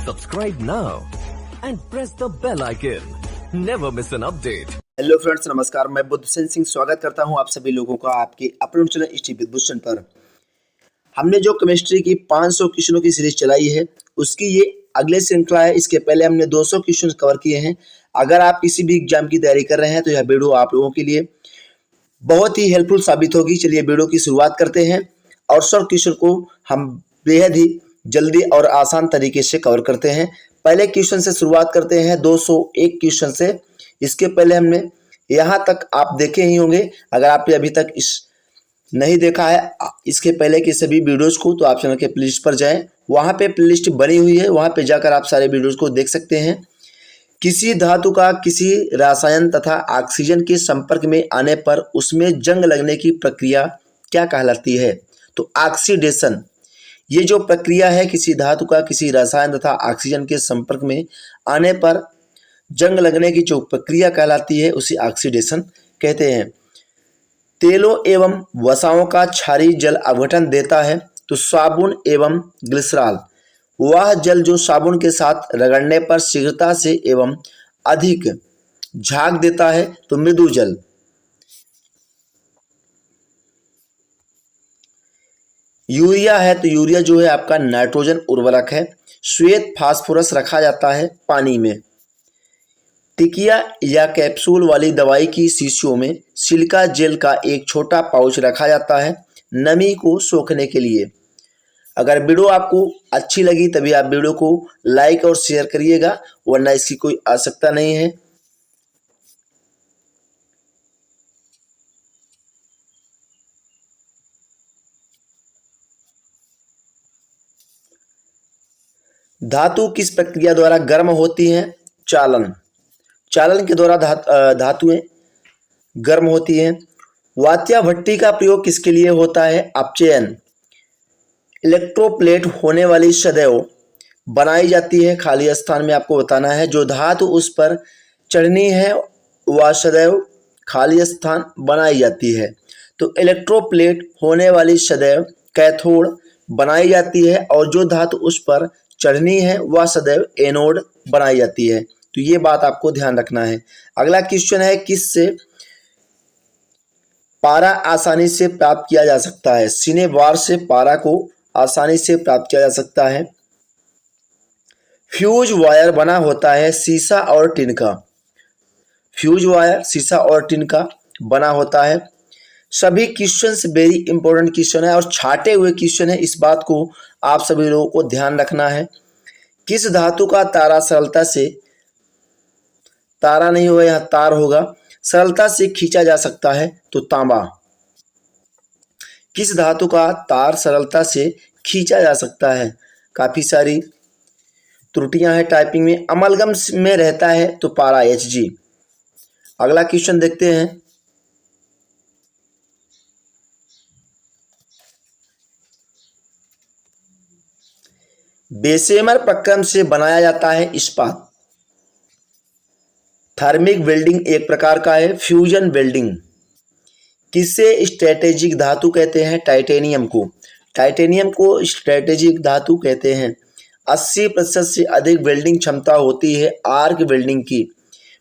Subscribe now and press the bell icon. Never miss an update. Hello friends, नमस्कार। मैं बुद्धसेन सिंह स्वागत करता हूं आप सभी लोगों का आपके अपने चैनल स्टडी विद बुद्धसेन पर। हमने जो केमिस्ट्री की 500 क्वेश्चनों की सीरीज चलाई है उसकी ये अगले श्रृंखला है। इसके पहले हमने 200 क्वेश्चन कवर किए हैं। अगर आप किसी भी एग्जाम की तैयारी कर रहे हैं तो यह वीडियो आप लोगों के लिए बहुत ही हेल्पफुल साबित होगी। चलिए वीडियो की शुरुआत करते हैं और 100 क्वेश्चन को हम बेहद ही जल्दी और आसान तरीके से कवर करते हैं। पहले क्वेश्चन से शुरुआत करते हैं 201 क्वेश्चन से। इसके पहले हमने यहाँ तक आप देखे ही होंगे। अगर आपने अभी तक इस नहीं देखा है इसके पहले के सभी वीडियोज़ को तो आप चैनल के प्लेलिस्ट पर जाएं, वहाँ पे प्लेलिस्ट बनी हुई है, वहाँ पे जाकर आप सारे वीडियोज़ को देख सकते हैं। किसी धातु का किसी रसायन तथा ऑक्सीजन के संपर्क में आने पर उसमें जंग लगने की प्रक्रिया क्या कहलाती है? तो ऑक्सीडेशन। ये जो प्रक्रिया है किसी धातु का किसी रसायन तथा ऑक्सीजन के संपर्क में आने पर जंग लगने की जो प्रक्रिया कहलाती है उसे ऑक्सीडेशन कहते हैं। तेलों एवं वसाओं का क्षारीय जल अपघटन देता है तो साबुन एवं ग्लिसरॉल। वह जल जो साबुन के साथ रगड़ने पर शीघ्रता से एवं अधिक झाग देता है तो मृदु जल। यूरिया है तो यूरिया जो है आपका नाइट्रोजन उर्वरक है। श्वेत फास्फोरस रखा जाता है पानी में। टिकिया या कैप्सूल वाली दवाई की शीशियों में सिलिका जेल का एक छोटा पाउच रखा जाता है नमी को सोखने के लिए। अगर वीडियो आपको अच्छी लगी तभी आप वीडियो को लाइक और शेयर करिएगा, वरना इसकी कोई आवश्यकता नहीं है। धातु किस प्रक्रिया द्वारा गर्म होती हैं? चालन। चालन के द्वारा धातुएं गर्म होती हैं। वात्या भट्टी का प्रयोग किसके लिए होता है? अपचयन। इलेक्ट्रोप्लेट होने वाली सदैव बनाई जाती है, खाली स्थान में आपको बताना है। जो धातु उस पर चढ़नी है वह सदैव खाली स्थान बनाई जाती है। तो इलेक्ट्रोप्लेट होने वाली सदैव कैथोड बनाई जाती है और जो धातु उस पर चढ़नी है वह सदैव एनोड बनाई जाती है। तो ये बात आपको ध्यान रखना है। अगला क्वेश्चन है किससे पारा आसानी से प्राप्त किया जा सकता है? सिनेबार से पारा को आसानी से प्राप्त किया जा सकता है। फ्यूज वायर बना होता है सीसा और टिन का। फ्यूज वायर सीसा और टिन का बना होता है। सभी क्वेश्चंस वेरी इंपॉर्टेंट क्वेश्चन है और छाटे हुए क्वेश्चन है, इस बात को आप सभी लोगों को ध्यान रखना है। किस धातु का तारा सरलता से, तारा नहीं होगा यहाँ तार होगा, सरलता से खींचा जा सकता है? तो तांबा। किस धातु का तार सरलता से खींचा जा सकता है? काफी सारी त्रुटियां हैं टाइपिंग में। अमलगम में रहता है तो पारा Hg। अगला क्वेश्चन देखते हैं। बेशेमर प्रक्रम से बनाया जाता है इस्पात। थर्मिक वेल्डिंग एक प्रकार का है। Fusion welding. किससे स्ट्रेटेजिक धातु कहते हैं? टाइटेनियम को। टाइटेनियम को स्ट्रेटेजिक धातु कहते हैं। 80% से अधिक वेल्डिंग क्षमता होती है आर्क वेल्डिंग की।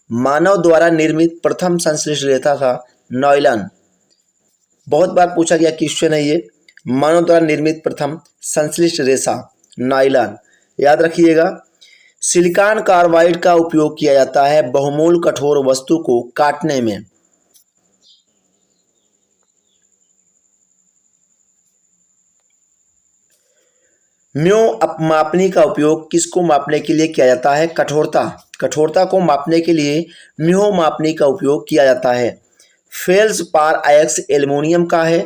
मानव द्वारा निर्मित प्रथम संश्लिष्ट रेखा था नॉयलन। बहुत बार पूछा गया क्वेश्चन है ये। मानव द्वारा निर्मित प्रथम संश्लिष्ट रेशा नायलॉन, याद रखिएगा। सिलिकॉन कार्बाइड का उपयोग किया जाता है बहुमूल कठोर वस्तु को काटने में। म्यो मापनी का उपयोग किसको मापने के लिए किया जाता है? कठोरता। कठोरता को मापने के लिए म्यो मापनी का उपयोग किया जाता है। फेल्स पार आयक्स एल्युमिनियम का है।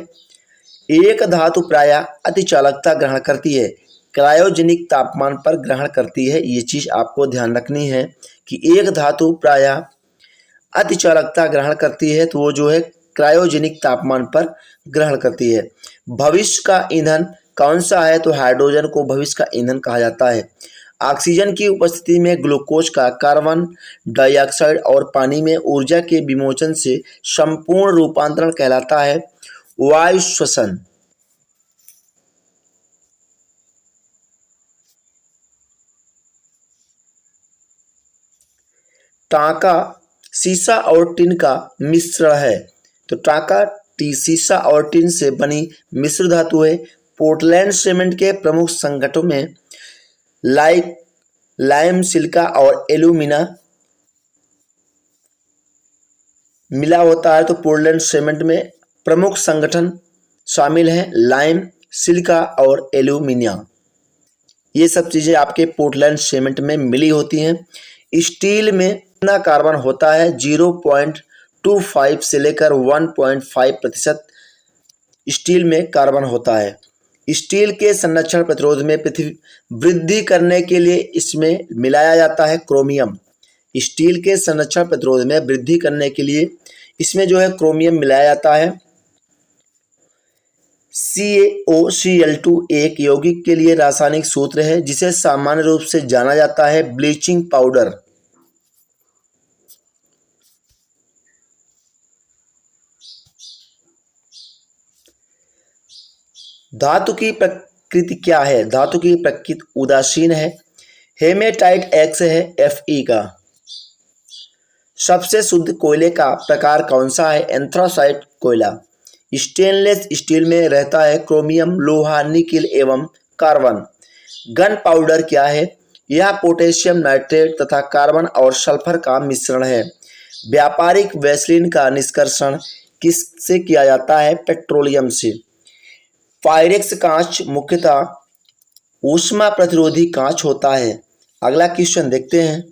एक धातु प्रायः अति चालकता ग्रहण करती है, क्रायोजेनिक तापमान पर ग्रहण करती है। ये चीज आपको ध्यान रखनी है कि एक धातु प्रायः अति चालकता ग्रहण करती है तो वो जो है क्रायोजेनिक तापमान पर ग्रहण करती है। भविष्य का ईंधन कौन सा है? तो हाइड्रोजन को भविष्य का ईंधन कहा जाता है। ऑक्सीजन की उपस्थिति में ग्लूकोज का कार्बन डाइऑक्साइड और पानी में ऊर्जा के विमोचन से संपूर्ण रूपांतरण कहलाता है वायु श्वसन। टांका सीसा और टिन का मिश्रण है। तो टांका सीसा और टिन से बनी मिश्र धातु है। पोर्टलैंड सीमेंट के प्रमुख संगठनों में लाइम, सिलिका और एल्यूमिना मिला होता है। तो पोर्टलैंड सीमेंट में प्रमुख संगठन शामिल हैं लाइम, सिलिका और एल्यूमिनियम। ये सब चीज़ें आपके पोर्टलैंड सीमेंट में मिली होती हैं। स्टील में कितना कार्बन होता है? 0.25 से लेकर 1.5% स्टील में कार्बन होता है। स्टील के संरक्षण प्रतिरोध में वृद्धि करने के लिए इसमें मिलाया जाता है क्रोमियम। स्टील के संरक्षण प्रतिरोध में वृद्धि करने के लिए इसमें जो है क्रोमियम मिलाया जाता है। CaOCl2 एक यौगिक के लिए रासायनिक सूत्र है जिसे सामान्य रूप से जाना जाता है ब्लीचिंग पाउडर। धातु की प्रकृति क्या है? धातु की प्रकृति उदासीन है। हेमेटाइट X है Fe का। सबसे शुद्ध कोयले का प्रकार कौन सा है? एंथ्रासाइट कोयला। स्टेनलेस स्टील में रहता है क्रोमियम, लोहा, निकिल एवं कार्बन। गन पाउडर क्या है? यह पोटेशियम नाइट्रेट तथा कार्बन और सल्फर का मिश्रण है। व्यापारिक वैसलीन का निष्कर्षण किससे किया जाता है? पेट्रोलियम से। पायरेक्स कांच मुख्यतः ऊष्मा प्रतिरोधी कांच होता है। अगला क्वेश्चन देखते हैं।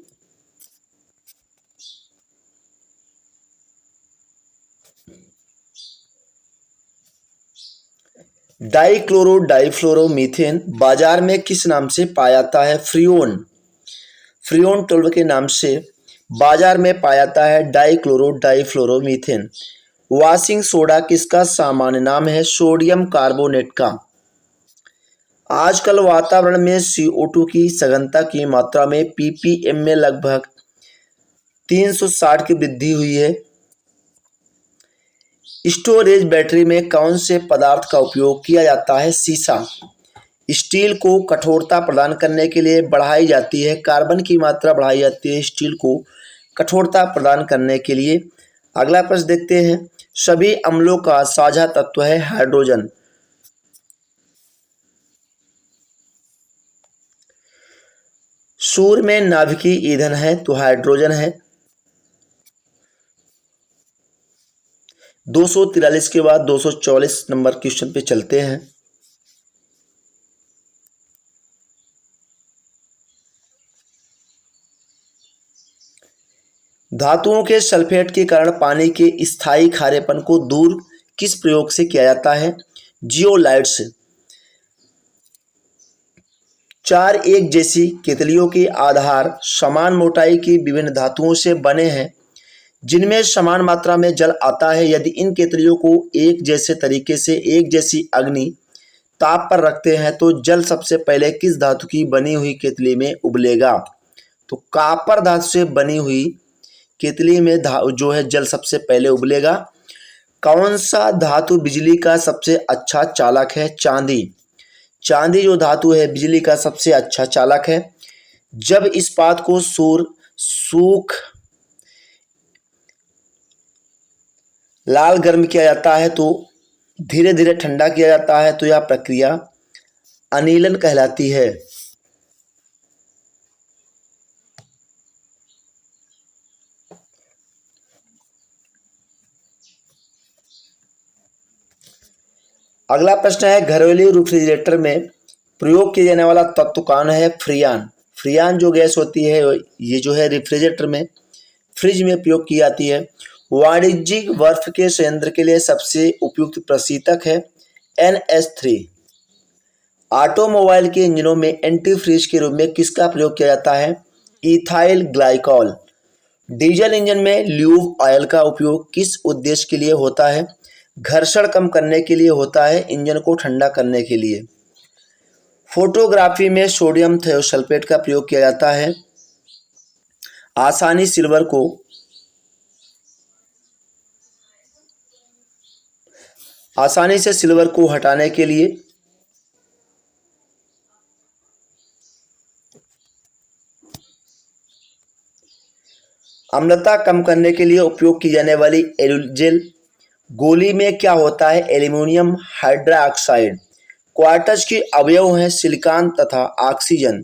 डाइक्लोरो डाइफ्लोरोमीथेन बाजार में किस नाम से पाया जाता है? फ्रियोन 12 के नाम से बाजार में पाया जाता है डाइक्लोरो डाइफ्लोरोमीथेन। वॉशिंग सोडा किसका सामान्य नाम है? सोडियम कार्बोनेट का। आजकल वातावरण में CO2 की सघनता की मात्रा में ppm में लगभग 360 की वृद्धि हुई है। स्टोरेज बैटरी में कौन से पदार्थ का उपयोग किया जाता है? सीसा। स्टील को कठोरता प्रदान करने के लिए बढ़ाई जाती है, कार्बन की मात्रा बढ़ाई जाती है स्टील को कठोरता प्रदान करने के लिए। अगला प्रश्न देखते हैं। सभी अम्लों का साझा तत्व है हाइड्रोजन। सूर्य में नाभिकीय ईंधन है तो हाइड्रोजन है। 243 के बाद 244 नंबर क्वेश्चन पे चलते हैं। धातुओं के सल्फेट के कारण पानी के स्थायी खारेपन को दूर किस प्रयोग से किया जाता है? जियोलाइट्स। 4 एक जैसी केतलियों के आधार समान मोटाई की विभिन्न धातुओं से बने हैं जिनमें समान मात्रा में जल आता है। यदि इन केतलियों को एक जैसे तरीके से एक जैसी अग्नि ताप पर रखते हैं तो जल सबसे पहले किस धातु की बनी हुई केतली में उबलेगा? तो कॉपर धातु से बनी हुई केतली में जो है जल सबसे पहले उबलेगा। कौन सा धातु बिजली का सबसे अच्छा चालक है? चांदी। चांदी जो धातु है बिजली का सबसे अच्छा चालक है। जब इस्पात को सूख लाल गर्म किया जाता है तो धीरे धीरे ठंडा किया जाता है तो यह प्रक्रिया अनिलन कहलाती है। अगला प्रश्न है घरेलू रेफ्रिजरेटर में प्रयोग किया जाने वाला तत्व कौन है? फ्रियान। फ्रियान जो गैस होती है ये जो है रेफ्रिजरेटर में फ्रिज में प्रयोग की जाती है। वाणिज्यिक बर्फ के संयंत्र के लिए सबसे उपयुक्त प्रशीतक है NH3। ऑटोमोबाइल के इंजनों में एंटी फ्रीज के रूप में किसका प्रयोग किया जाता है? Ethyl glycol. डीजल इंजन में ल्यूब ऑयल का उपयोग किस उद्देश्य के लिए होता है? घर्षण कम करने के लिए होता है, इंजन को ठंडा करने के लिए। फोटोग्राफी में सोडियम थियोसल्फेट का प्रयोग किया जाता है आसानी से सिल्वर को हटाने के लिए। अम्लता कम करने के लिए उपयोग की जाने वाली एलुजेल गोली में क्या होता है? Aluminium hydroxide. क्वार्टज के अवयव हैं सिलिकॉन तथा ऑक्सीजन।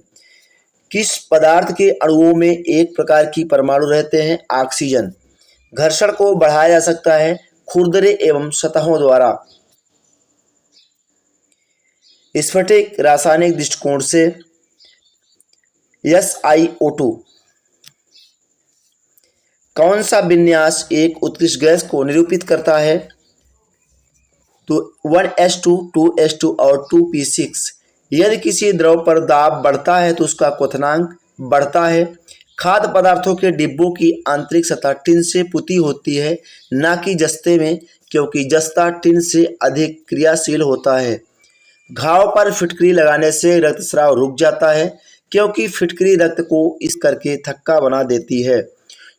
किस पदार्थ के अणुओं में एक प्रकार की परमाणु रहते हैं? ऑक्सीजन। घर्षण को बढ़ाया जा सकता है खुरदरे एवं सतहों द्वारा। स्फटिक रासायनिक दृष्टिकोण से SiO2 कौन सा विन्यास एक उत्कृष्ट गैस को निरूपित करता है? तो 1s2, 2s2 और 2p6। यदि किसी द्रव पर दाब बढ़ता है तो उसका क्वथनांक बढ़ता है। खाद्य पदार्थों के डिब्बों की आंतरिक सतह टिन से पुती होती है, न कि जस्ते में, क्योंकि जस्ता टिन से अधिक क्रियाशील होता है। घाव पर फिटकरी लगाने से रक्तस्राव रुक जाता है, क्योंकि फिटकरी रक्त को इस करके थक्का बना देती है।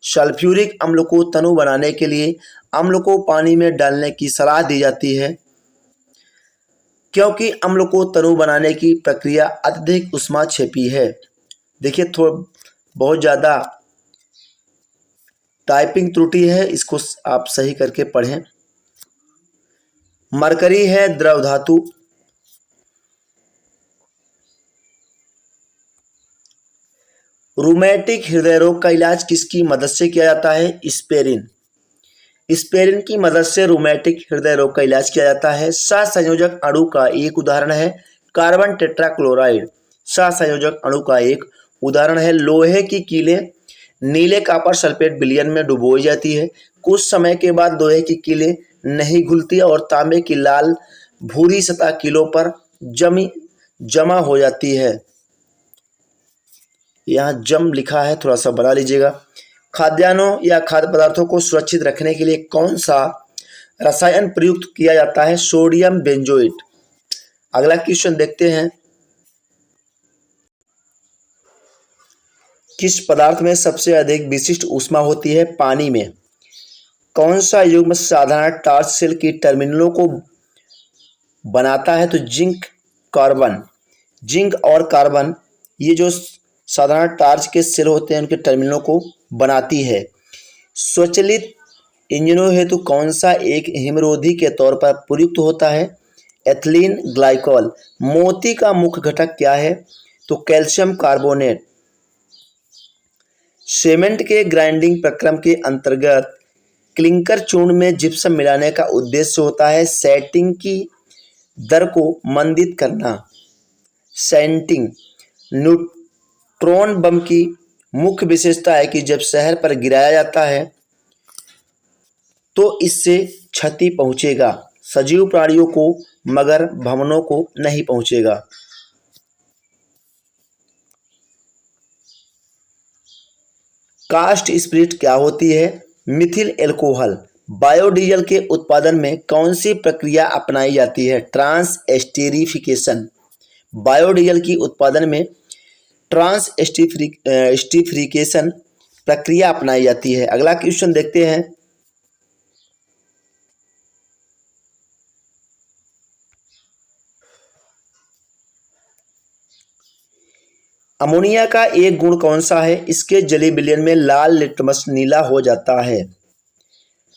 सल्फ्यूरिक अम्ल को तनु बनाने के लिए अम्ल को पानी में डालने की सलाह दी जाती है, क्योंकि अम्ल को तनु बनाने की प्रक्रिया अत्यधिक ऊष्माक्षेपी है। देखिए बहुत ज़्यादा टाइपिंग त्रुटि है, इसको आप सही करके पढ़ें। मरकरी है द्रव धातु। रूमेटिक हृदय रोग का इलाज किसकी मदद से किया जाता है? एस्पिरिन। एस्पिरिन की मदद से रूमेटिक हृदय रोग का इलाज किया जाता है। सहसंयोजक अणु का एक उदाहरण है कार्बन टेट्राक्लोराइड। सहसंयोजक अणु का एक उदाहरण है लोहे की कीलें नीले कॉपर सल्फेट विलयन में डुबोई जाती है। कुछ समय के बाद लोहे की कीलें नहीं घुलती और तांबे की लाल भूरी सतह कीलों पर जमा हो जाती है। यहाँ जम लिखा है, थोड़ा सा बना लीजिएगा। खाद्यान्नों या खाद्य पदार्थों को सुरक्षित रखने के लिए कौन सा रसायन प्रयुक्त किया जाता है? Sodium benzoate. अगला क्वेश्चन देखते हैं। किस पदार्थ में सबसे अधिक विशिष्ट ऊष्मा होती है? पानी में। कौन सा युग्म साधारण टॉर्च सेल की टर्मिनलों को बनाता है? तो जिंक कार्बन। जिंक और कार्बन ये जो साधारण टॉर्च के सेल होते हैं उनके टर्मिनलों को बनाती है। स्वचालित इंजनों हेतु कौन सा एक हिमरोधी के तौर पर प्रयुक्त होता है? Ethylene glycol. मोती का मुख्य घटक क्या है? तो कैल्शियम कार्बोनेट। सीमेंट के ग्राइंडिंग प्रक्रम के अंतर्गत क्लिंकर चूर्ण में जिप्सम मिलाने का उद्देश्य होता है सेटिंग की दर को मंदित करना। सेंटिंग। न्यूट्रॉन बम की मुख्य विशेषता है कि जब शहर पर गिराया जाता है तो इससे क्षति पहुंचेगा सजीव प्राणियों को, मगर भवनों को नहीं पहुंचेगा। कास्ट स्पिरिट क्या होती है? मिथिल एल्कोहल। बायोडीजल के उत्पादन में कौन सी प्रक्रिया अपनाई जाती है? Trans esterification. बायोडीजल की उत्पादन में ट्रांस एस्टेरिफिकेशन प्रक्रिया अपनाई जाती है। अगला क्वेश्चन देखते हैं। अमोनिया का एक गुण कौन सा है? इसके जलीय विलयन में लाल लिटमस नीला हो जाता है।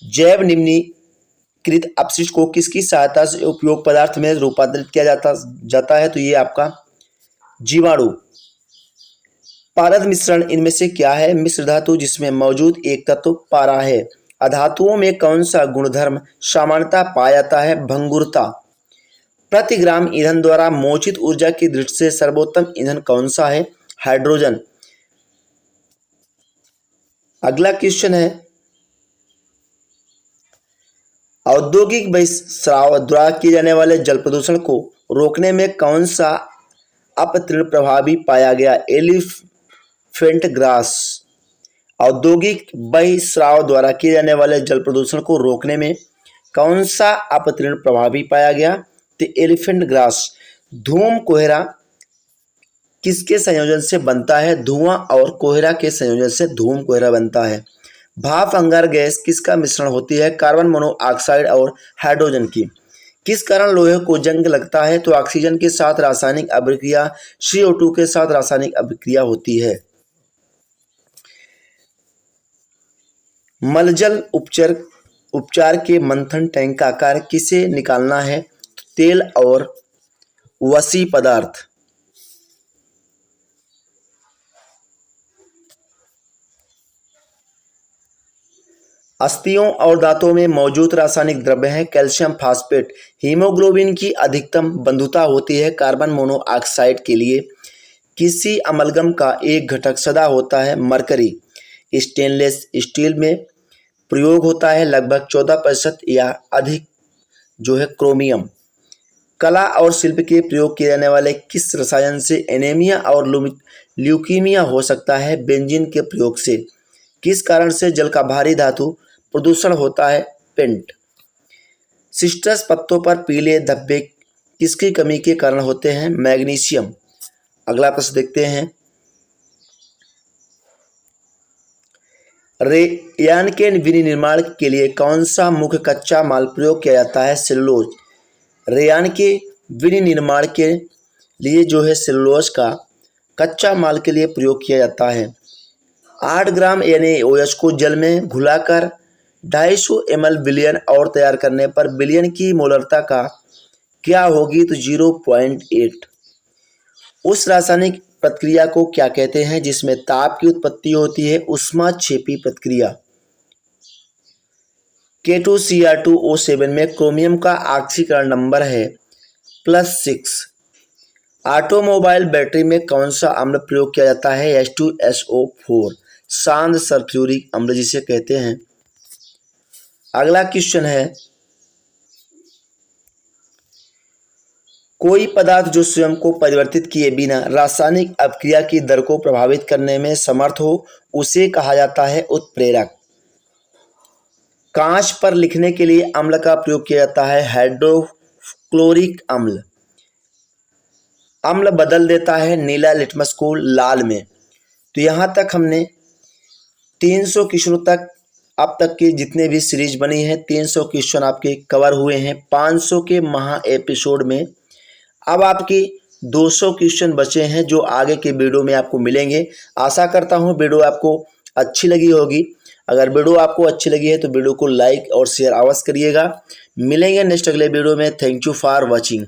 जैव निम्नीकृत अपशिष्ट को किसकी सहायता से उपयोग पदार्थ में रूपांतरित किया जाता है? तो ये आपका जीवाणु। पारद मिश्रण इनमें से क्या है? मिश्र धातु जिसमें मौजूद एक तत्व पारा है। अधातुओं में कौन सा गुणधर्म सामान्यतः पाया जाता है? भंगुरता। प्रति ग्राम ईंधन द्वारा मोचित ऊर्जा की दृष्टि से सर्वोत्तम ईंधन कौन सा है? हाइड्रोजन। अगला क्वेश्चन है औद्योगिक बहिस्राव द्वारा किए जाने वाले जल प्रदूषण को रोकने में कौन सा अपतृण प्रभावी पाया गया? Elephant grass. औद्योगिक बहिस्राव द्वारा किए जाने वाले जल प्रदूषण को रोकने में कौन सा अपतृण प्रभावी पाया गया? तो एलिफेंट ग्रास। धूम कोहरा किसके संयोजन से बनता है? धुआं और कोहरा के संयोजन से धूम कोहरा बनता है। भाप अंगार गैस किसका मिश्रण होती है? कार्बन मोनोऑक्साइड और हाइड्रोजन की। किस कारण लोहे को जंग लगता है? तो ऑक्सीजन के साथ रासायनिक अभिक्रिया CO2 के साथ रासायनिक अभिक्रिया होती है। मलजल उपचार के मंथन टैंक का आकार किसे निकालना है? तेल और वसी पदार्थ। अस्थियों और दांतों में मौजूद रासायनिक द्रव्य है कैल्शियम फास्फेट। हीमोग्लोबिन की अधिकतम बंधुता होती है कार्बन मोनोऑक्साइड के लिए। किसी अमलगम का एक घटक सदा होता है मरकरी। स्टेनलेस स्टील में प्रयोग होता है लगभग 14% या अधिक जो है क्रोमियम। कला और शिल्प के प्रयोग किए जाने वाले किस रसायन से एनीमिया और ल्यूकीमिया हो सकता है? बेंजीन के प्रयोग से। किस कारण से जल का भारी धातु प्रदूषण होता है? पेंट। सिट्रस पत्तों पर पीले धब्बे किसकी कमी के कारण होते हैं? मैग्नीशियम। अगला प्रश्न देखते हैं। रेयान के विनिर्माण के लिए कौन सा मुख्य कच्चा माल प्रयोग किया जाता है? सेलुलोज। रेयान के विनिर्माण के लिए जो है सेलुलोज का कच्चा माल के लिए प्रयोग किया जाता है। 8 ग्राम NaOH को जल में घुलाकर 250 ml विलयन और तैयार करने पर विलयन की मोलरता का क्या होगी? तो 0.8। उस रासायनिक प्रक्रिया को क्या कहते हैं जिसमें ताप की उत्पत्ति होती है? ऊष्माक्षेपी प्रक्रिया। K2Cr2O7 में क्रोमियम का ऑक्सीकरण नंबर है +6। ऑटोमोबाइल बैटरी में कौन सा अम्ल प्रयोग किया जाता है? H2SO4 शांत सल्फ्यूरिक अम्ल जिसे कहते हैं। अगला क्वेश्चन है, कोई पदार्थ जो स्वयं को परिवर्तित किए बिना रासायनिक अपक्रिया की दर को प्रभावित करने में समर्थ हो उसे कहा जाता है उत्प्रेरक। कांच पर लिखने के लिए अम्ल का प्रयोग किया जाता है हाइड्रोक्लोरिक अम्ल। अम्ल बदल देता है नीला लिटमस को लाल में। तो यहाँ तक हमने 300 क्वेश्चनों तक अब तक के जितने भी सीरीज बनी है 300 क्वेश्चन आपके कवर हुए हैं 500 के महा एपिसोड में। अब आपके 200 क्वेश्चन बचे हैं जो आगे के वीडियो में आपको मिलेंगे। आशा करता हूँ वीडियो आपको अच्छी लगी होगी। अगर वीडियो आपको अच्छी लगी है तो वीडियो को लाइक और शेयर अवश्य करिएगा। मिलेंगे नेक्स्ट अगले वीडियो में। Thank you for watching.